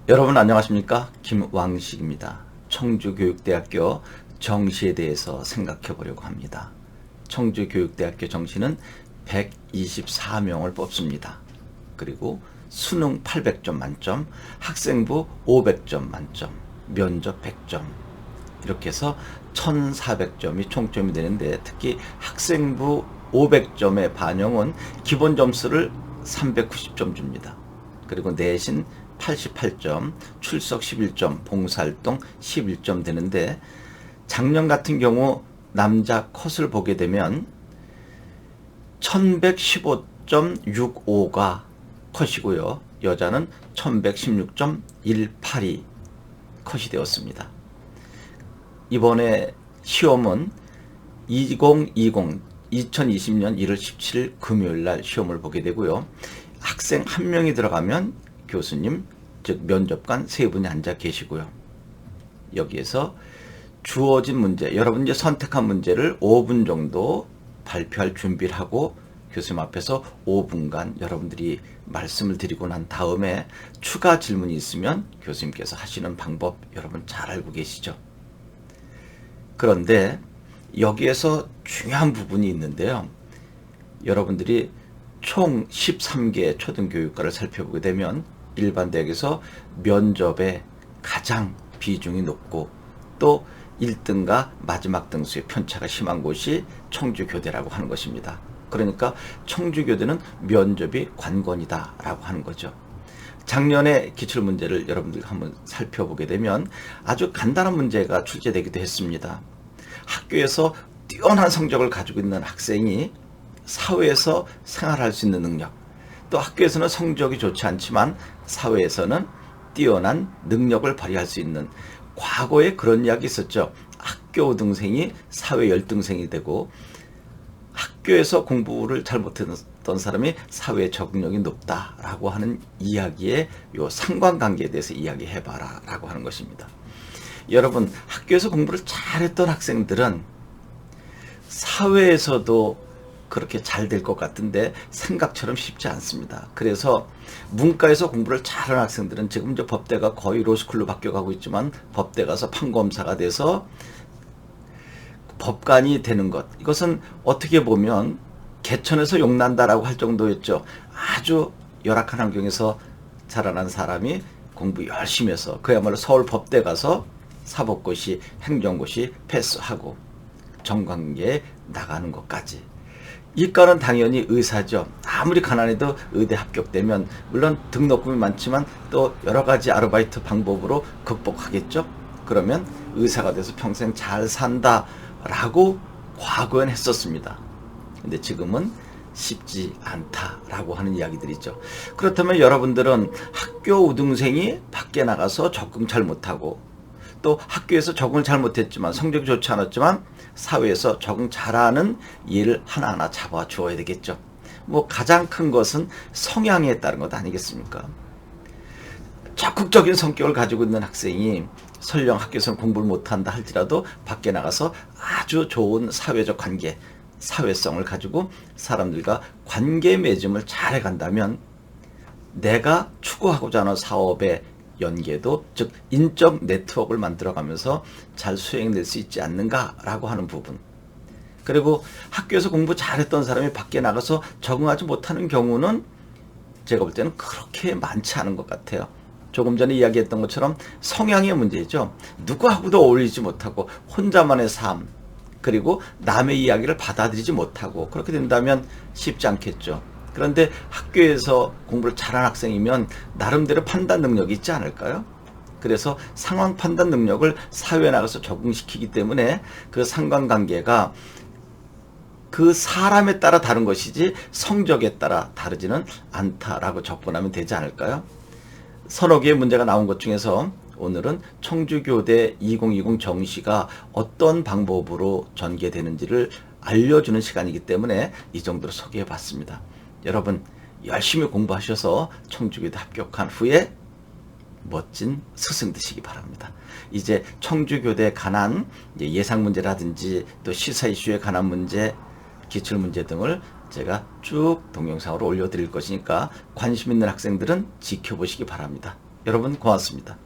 여러분 안녕하십니까? 김왕식입니다. 청주교육대학교 정시에 대해서 생각해 보려고 합니다. 청주교육대학교 정시는 124명을 뽑습니다. 그리고 수능 800점 만점, 학생부 500점 만점, 면접 100점 이렇게 해서 1400점이 총점이 되는데, 특히 학생부 500점의 반영은 기본 점수를 390점 줍니다. 그리고 내신 88점, 출석 11점, 봉사활동 11점 되는데, 작년 같은 경우 남자 컷을 보게 되면 1115.65가 컷이고요. 여자는 1116.182 컷이 되었습니다. 이번에 시험은 2020년 1월 17일 금요일 날 시험을 보게 되고요. 학생 한 명이 들어가면 교수님, 즉 면접관 세 분이 앉아 계시고요. 여기에서 주어진 문제, 여러분 이제 선택한 문제를 5분 정도 발표할 준비를 하고 교수님 앞에서 5분간 여러분들이 말씀을 드리고 난 다음에 추가 질문이 있으면 교수님께서 하시는 방법 여러분 잘 알고 계시죠? 그런데 여기에서 중요한 부분이 있는데요. 여러분들이 총 13개 초등교육과를 살펴보게 되면 일반 대학에서 면접에 가장 비중이 높고 또 1등과 마지막 등수의 편차가 심한 곳이 청주교대라고 하는 것입니다. 그러니까 청주교대는 면접이 관건이다라고 하는 거죠. 작년에 기출문제를 여러분들 한번 살펴보게 되면 아주 간단한 문제가 출제되기도 했습니다. 학교에서 뛰어난 성적을 가지고 있는 학생이 사회에서 생활할 수 있는 능력, 또 학교에서는 성적이 좋지 않지만 사회에서는 뛰어난 능력을 발휘할 수 있는, 과거에 그런 이야기 있었죠. 학교 우등생이 사회 열등생이 되고 학교에서 공부를 잘 못했던 사람이 사회 적응력이 높다라고 하는 이야기에 요 상관관계에 대해서 이야기해봐라 라고 하는 것입니다. 여러분, 학교에서 공부를 잘했던 학생들은 사회에서도 그렇게 잘 될 것 같은데 생각처럼 쉽지 않습니다. 그래서 문과에서 공부를 잘하는 학생들은 지금 이제 법대가 거의 로스쿨로 바뀌어가고 있지만 법대 가서 판검사가 돼서 법관이 되는 것, 이것은 어떻게 보면 개천에서 용난다라고 할 정도였죠. 아주 열악한 환경에서 자라난 사람이 공부 열심히 해서 그야말로 서울 법대 가서 사법고시, 행정고시 패스하고 정관계에 나가는 것까지. 이과는 당연히 의사죠. 아무리 가난해도 의대 합격되면 물론 등록금이 많지만 또 여러 가지 아르바이트 방법으로 극복하겠죠. 그러면 의사가 돼서 평생 잘 산다라고 과거엔 했었습니다. 근데 지금은 쉽지 않다라고 하는 이야기들이죠. 그렇다면 여러분들은 학교 우등생이 밖에 나가서 적응 잘 못하고 또 학교에서 적응을 잘 못했지만 성적이 좋지 않았지만 사회에서 적응 잘하는 일을 하나하나 잡아 주어야 되겠죠. 뭐 가장 큰 것은 성향에 따른 것 아니겠습니까? 적극적인 성격을 가지고 있는 학생이 설령 학교에서는 공부를 못한다 할지라도 밖에 나가서 아주 좋은 사회적 관계, 사회성을 가지고 사람들과 관계 맺음을 잘 해간다면 내가 추구하고자 하는 사업의 연계도, 즉 인적 네트워크를 만들어가면서 잘 수행될 수 있지 않는가라고 하는 부분. 그리고 학교에서 공부 잘했던 사람이 밖에 나가서 적응하지 못하는 경우는 제가 볼 때는 그렇게 많지 않은 것 같아요. 조금 전에 이야기했던 것처럼 성향의 문제죠. 누구하고도 어울리지 못하고 혼자만의 삶, 그리고 남의 이야기를 받아들이지 못하고 그렇게 된다면 쉽지 않겠죠. 그런데 학교에서 공부를 잘하는 학생이면 나름대로 판단 능력이 있지 않을까요? 그래서 상황 판단 능력을 사회에 나가서 적응시키기 때문에 그 상관관계가 그 사람에 따라 다른 것이지 성적에 따라 다르지는 않다라고 접근하면 되지 않을까요? 서너 개의 문제가 나온 것 중에서 오늘은 청주교대 2020 정시가 어떤 방법으로 전개되는지를 알려주는 시간이기 때문에 이 정도로 소개해 봤습니다. 여러분 열심히 공부하셔서 청주교대 합격한 후에 멋진 스승 되시기 바랍니다. 이제 청주교대에 관한 예상 문제라든지 또 시사 이슈에 관한 문제, 기출 문제 등을 제가 쭉 동영상으로 올려드릴 것이니까 관심 있는 학생들은 지켜보시기 바랍니다. 여러분 고맙습니다.